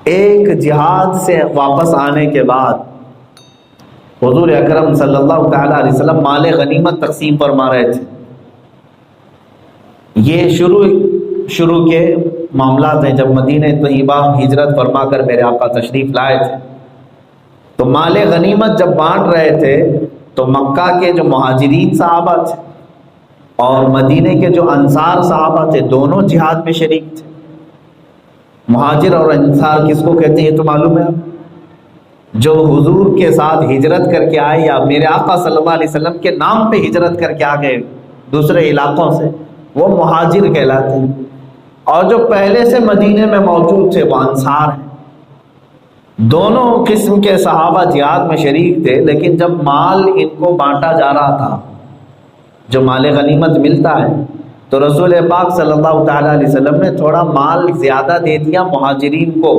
ایک جہاد سے واپس آنے کے بعد حضور اکرم صلی اللہ تعالی علیہ وسلم مال غنیمت تقسیم فرما رہے تھے. یہ شروع کے معاملات ہیں. جب مدینہ طیبہ ہجرت فرما کر میرے آقا تشریف لائے تھے تو مال غنیمت جب بانٹ رہے تھے تو مکہ کے جو مہاجرین صحابہ تھے اور مدینہ کے جو انصار صحابہ تھے دونوں جہاد میں شریک تھے. مہاجر اور انصار کس کو کہتے ہیں یہ تو معلوم ہے آپ؟ جو حضور کے ساتھ ہجرت کر کے آئے یا میرے آقا صلی اللہ علیہ وسلم کے نام پہ ہجرت کر کے آ گئے دوسرے علاقوں سے وہ مہاجر کہلاتے ہیں. اور جو پہلے سے مدینے میں موجود تھے وہ انصار ہیں. دونوں قسم کے صحابہ جہاد میں شریک تھے. لیکن جب مال ان کو بانٹا جا رہا تھا جو مال غنیمت ملتا ہے تو رسول پاک صلی اللہ تعالیٰ علیہ وسلم نے تھوڑا مال زیادہ دے دیا مہاجرین کو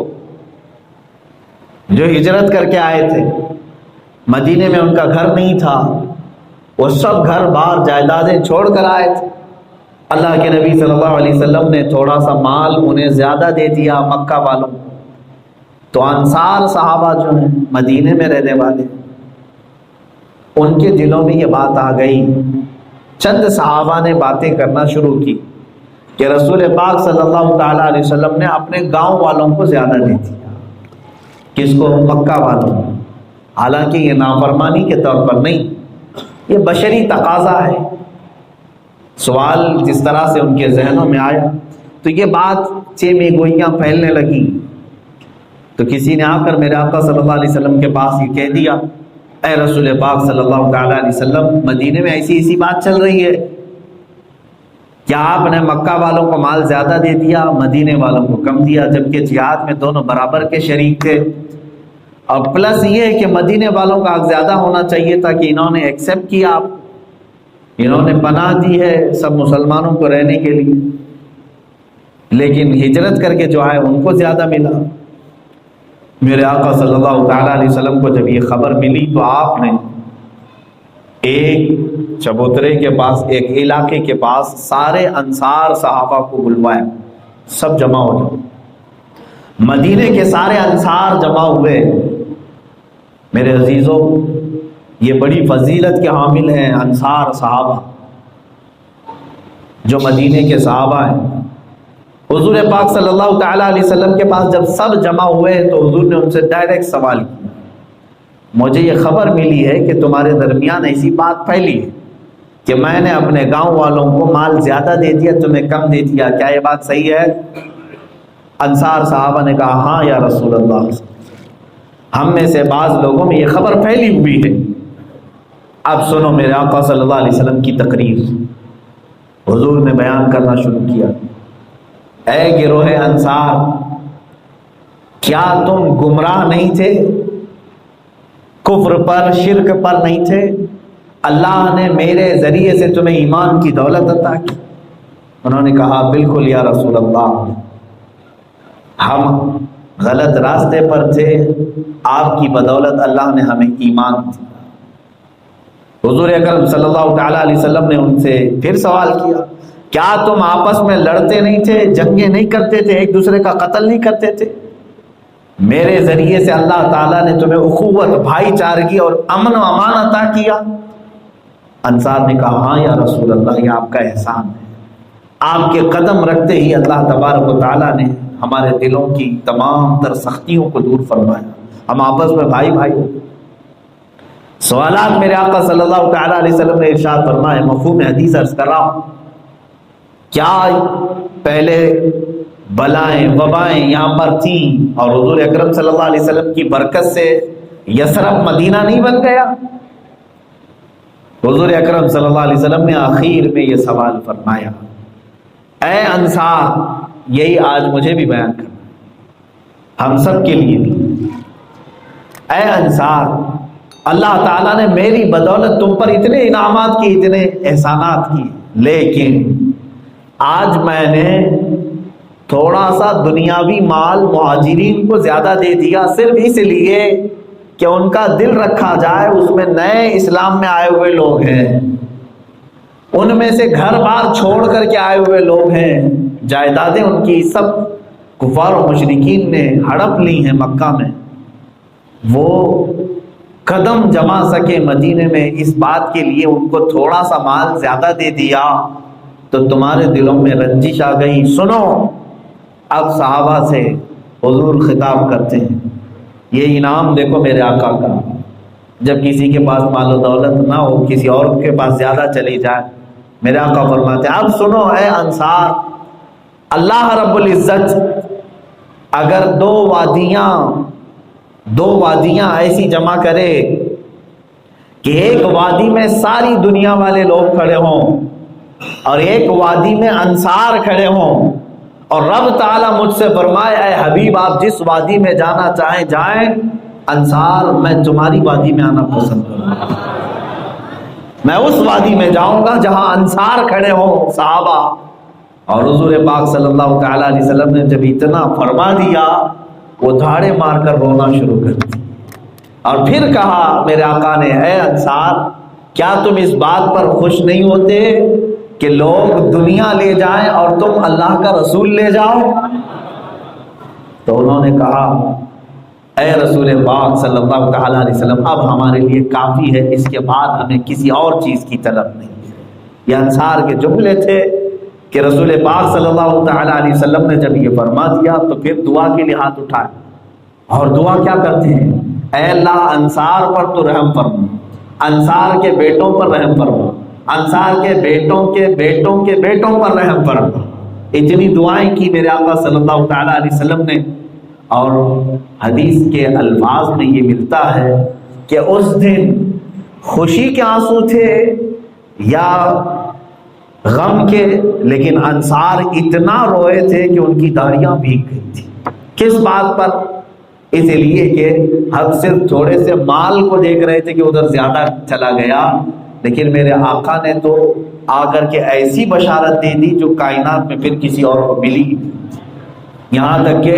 جو ہجرت کر کے آئے تھے. مدینے میں ان کا گھر نہیں تھا, وہ سب گھر بار جائیدادیں چھوڑ کر آئے تھے. اللہ کے نبی صلی اللہ علیہ وسلم نے تھوڑا سا مال انہیں زیادہ دے دیا مکہ والوں. تو انصار صحابہ جو ہیں مدینے میں رہنے والے ان کے دلوں میں یہ بات آ گئی. چند صحابہ نے باتیں کرنا شروع کی کہ رسول پاک صلی اللہ تعالیٰ علیہ وسلم نے اپنے گاؤں والوں کو زیادہ دے دیا. کس کو؟ مکہ والوں. حالانکہ یہ نافرمانی کے طور پر نہیں, یہ بشری تقاضا ہے. سوال جس طرح سے ان کے ذہنوں میں آیا تو یہ بات چیمی گوئیاں پھیلنے لگی. تو کسی نے آ کر میرے آقا صلی اللہ علیہ وسلم کے پاس یہ کہہ دیا, اے رسول پاک صلی اللہ تعالیٰ علیہ وسلم, مدینے میں ایسی بات چل رہی ہے, کیا آپ نے مکہ والوں کو مال زیادہ دے دیا مدینے والوں کو کم دیا, جبکہ جہاد میں دونوں برابر کے شریک تھے. اور پلس یہ ہے کہ مدینے والوں کا حق زیادہ ہونا چاہیے تھا کہ انہوں نے ایکسیپٹ کیا, آپ انہوں نے پناہ دی ہے سب مسلمانوں کو رہنے کے لیے, لیکن ہجرت کر کے جو آئے ان کو زیادہ ملا. میرے آقا صلی اللہ تعالیٰ علیہ وسلم کو جب یہ خبر ملی تو آپ نے ایک چبوترے کے پاس, ایک علاقے کے پاس سارے انصار صحابہ کو بلوایا, سب جمع ہو جاؤ. مدینے کے سارے انصار جمع ہوئے. میرے عزیزوں, یہ بڑی فضیلت کے حامل ہیں انصار صحابہ جو مدینے کے صحابہ ہیں. حضور پاک صلی اللہ تعالیٰ علیہ وسلم کے پاس جب سب جمع ہوئے تو حضور نے ان سے ڈائریکٹ سوال کیا, مجھے یہ خبر ملی ہے کہ تمہارے درمیان ایسی بات پھیلی ہے کہ میں نے اپنے گاؤں والوں کو مال زیادہ دے دیا, تمہیں کم دے دیا, کیا یہ بات صحیح ہے؟ انصار صحابہ نے کہا ہاں یا رسول اللہ, ہم میں سے بعض لوگوں میں یہ خبر پھیلی ہوئی ہے. اب سنو میرے آقا صلی اللہ علیہ وسلم کی تقریر. حضور نے بیان کرنا شروع کیا, اے گروہ انصار, کیا تم گمراہ نہیں تھے, کفر پر شرک پر نہیں تھے؟ اللہ نے میرے ذریعے سے تمہیں ایمان کی دولت عطا کی. انہوں نے کہا بالکل یا رسول اللہ, ہم غلط راستے پر تھے, آپ کی بدولت اللہ نے ہمیں ایمان دیا. حضور اکرم صلی اللہ تعالیٰ علیہ وسلم نے ان سے پھر سوال کیا, کیا تم آپس میں لڑتے نہیں تھے, جنگیں نہیں کرتے تھے, ایک دوسرے کا قتل نہیں کرتے تھے؟ میرے ذریعے سے اللہ تعالیٰ نے تمہیں اخوت, بھائی چارگی اور امن و امان عطا کیا. انصار نے کہا ہاں یا رسول اللہ, یہ آپ کا احسان ہے. آپ کے قدم رکھتے ہی اللہ تبارک و تعالیٰ نے ہمارے دلوں کی تمام تر سختیوں کو دور فرمایا, ہم آپس میں بھائی بھائی ہو. سوالات میرے آقا صلی اللہ تعالیٰ علیہ وسلم نے ارشاد فرمائے, مفہوم حدیث عرض کر رہا ہوں. کیا پہلے بلائیں وبائیں یہاں پر تھیں اور حضور اکرم صلی اللہ علیہ وسلم کی برکت سے یثرب مدینہ نہیں بن گیا؟ حضور اکرم صلی اللہ علیہ وسلم نے آخر میں یہ سوال فرمایا, اے انصار, یہی آج مجھے بھی بیان کرنا, ہم سب کے لیے بھی. اے انصار, اللہ تعالیٰ نے میری بدولت تم پر اتنے انعامات کی, اتنے احسانات کی, لیکن آج میں نے تھوڑا سا دنیاوی مال مہاجرین کو زیادہ دے دیا, صرف اس لیے کہ ان کا دل رکھا جائے. اس میں نئے اسلام میں آئے ہوئے لوگ ہیں, ان میں سے گھر بار چھوڑ کر کے آئے ہوئے لوگ ہیں, جائیدادیں ان کی سب کفار و مشرکین نے ہڑپ لی ہیں مکہ میں، وہ قدم جما سکے مدینے میں، اس بات کے لیے ان کو تھوڑا سا مال زیادہ دے دیا تو تمہارے دلوں میں رنجش آ گئی۔ سنو، اب صحابہ سے حضور خطاب کرتے ہیں، یہ انعام دیکھو میرے آقا کا، جب کسی کے پاس مال و دولت نہ ہو، کسی اور کے پاس زیادہ چلی جائے، میرے آقا فرماتے ہیں اب سنو اے انصار، اللہ رب العزت اگر دو وادیاں ایسی جمع کرے کہ ایک وادی میں ساری دنیا والے لوگ کھڑے ہوں اور ایک وادی میں انصار کھڑے ہوں، اور رب تعالیٰ مجھ سے فرمائے اے حبیب آپ جس وادی میں جانا چاہیں جائیں، انصار میں تمہاری وادی میں آنا پسند کروں گا، میں اس وادی میں جاؤں گا جہاں انصار کھڑے ہوں صحابہ۔ اور حضور پاک صلی اللہ تعالیٰ علیہ وسلم نے جب اتنا فرما دیا، وہ دھاڑے مار کر رونا شروع کر دی، اور پھر کہا میرے آقا نے اے انصار، کیا تم اس بات پر خوش نہیں ہوتے کہ لوگ دنیا لے جائیں اور تم اللہ کا رسول لے جاؤ؟ تو انہوں نے کہا اے رسول پاک صلی اللہ تعالیٰ علیہ وسلم، اب ہمارے لیے کافی ہے، اس کے بعد ہمیں کسی اور چیز کی طلب نہیں ہے۔ یہ انصار کے جملے تھے کہ رسول پاک صلی اللہ تعالیٰ علیہ وسلم نے جب یہ فرما دیا تو پھر دعا کے لیے ہاتھ اٹھائے، اور دعا کیا کرتے ہیں، اے اللہ انصار پر تو رحم فرما، انصار کے بیٹوں پر رحم فرما، انصار کے بیٹوں کے بیٹوں کے بیٹوں پر رحم فرما۔ اتنی دعائیں کی میرے آقا صلی اللہ تعالیٰ علیہ وسلم نے، اور حدیث کے الفاظ میں یہ ملتا ہے کہ اس دن خوشی کے آنسو تھے یا غم کے، لیکن انصار اتنا روئے تھے کہ ان کی داڑیاں بھیگ گئی تھی۔ کس بات پر؟ اس لیے کہ ہم صرف تھوڑے سے مال کو دیکھ رہے تھے کہ ادھر زیادہ چلا گیا، لیکن میرے آقا نے تو آ کر کے ایسی بشارت دے دی جو کائنات میں پھر کسی اور کو ملی، یہاں تک کہ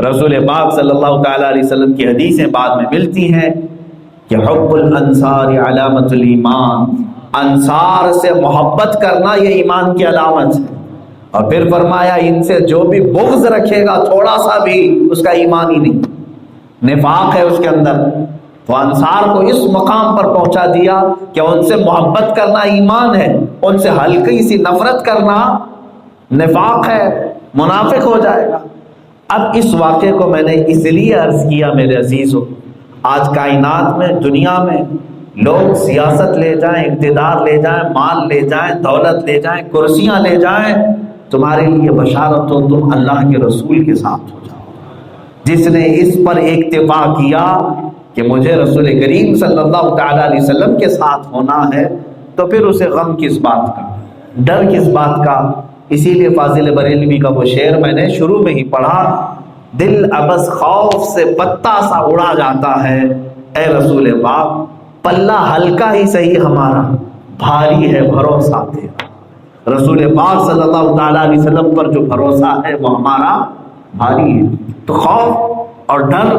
رسول پاک صلی اللہ تعالیٰ علیہ وسلم کی حدیثیں بعد میں ملتی ہیں کہ حب الانصار علامت الایمان، انصار سے محبت کرنا یہ ایمان کی علامت ہے۔ اور پھر فرمایا ان سے جو بھی بغض رکھے گا تھوڑا سا بھی، اس کا ایمان ہی نہیں، نفاق ہے اس کے اندر۔ تو انصار کو اس مقام پر پہنچا دیا کہ ان سے محبت کرنا ایمان ہے، ان سے ہلکی سی نفرت کرنا نفاق ہے، منافق ہو جائے گا۔ اب اس واقعے کو میں نے اس لیے عرض کیا میرے عزیزو، آج کائنات میں، دنیا میں لوگ سیاست لے جائیں، اقتدار لے جائیں، مال لے جائیں، دولت لے جائیں، کرسیاں لے جائیں، تمہارے لیے بشارت ہو تم اللہ کے رسول کے ساتھ ہو جاؤ۔ جس نے اس پر اکتفا کیا کہ مجھے رسول کریم صلی اللہ تعالیٰ علیہ وسلم کے ساتھ ہونا ہے، تو پھر اسے غم کس بات کا، ڈر کس بات کا؟ اسی لیے فاضل بریلوی کا وہ شعر میں نے شروع میں ہی پڑھا، دل ابس خوف سے پتا سا اڑا جاتا ہے، اے رسول پاک پلہ ہلکا ہی صحیح ہمارا، بھاری ہے بھروسہ تیرا۔ رسول پاک صلی اللہ تعالیٰ علیہ وسلم پر جو بھروسہ ہے وہ ہمارا بھاری ہے۔ تو خوف اور ڈر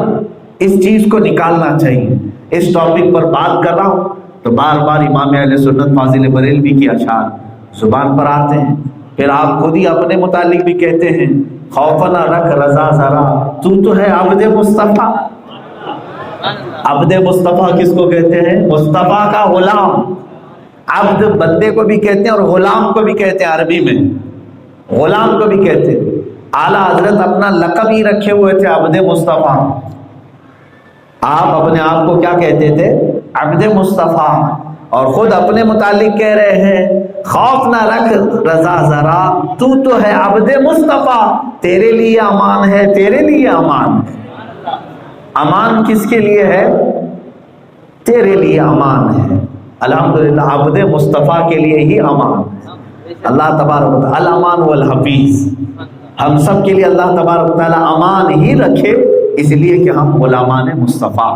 اس چیز کو نکالنا چاہیے۔ اس ٹاپک پر بات کر رہا ہوں تو بار بار امام اہل سنت فاضل بریلوی کے اشعار زبان پر آتے ہیں، پھر آپ خود ہی اپنے متعلق بھی کہتے ہیں، خوف نہ رکھ رضا ذرا، تو ہے عبد مصطفیٰ۔ عبد مصطفیٰ کس کو کہتے ہیں؟ مصطفیٰ کا غلام۔ عبد بندے کو بھی کہتے ہیں اور غلام کو بھی کہتے ہیں، عربی میں غلام کو بھی کہتے ہیں۔ اعلیٰ حضرت اپنا لقب ہی رکھے ہوئے تھے عبد مصطفیٰ، آپ اپنے آپ کو کیا کہتے تھے؟ عبد مصطفیٰ، اور خود اپنے متعلق کہہ رہے ہیں خوف نہ رکھ رضا ذرا، تو ہے عبد مصطفیٰ، تیرے لیے امان ہے، تیرے لیے امان ہے۔ امان کس کے لیے ہے؟ تیرے لیے امان ہے۔ الحمدللہ عبد مصطفیٰ کے لیے ہی امان ہے۔ اللہ تبارک و تعالی الامان والحفیظ، ہم سب کے لیے اللہ تبارک و تعالی امان ہی رکھے، اس لیے کہ ہم غلامان مصطفیٰ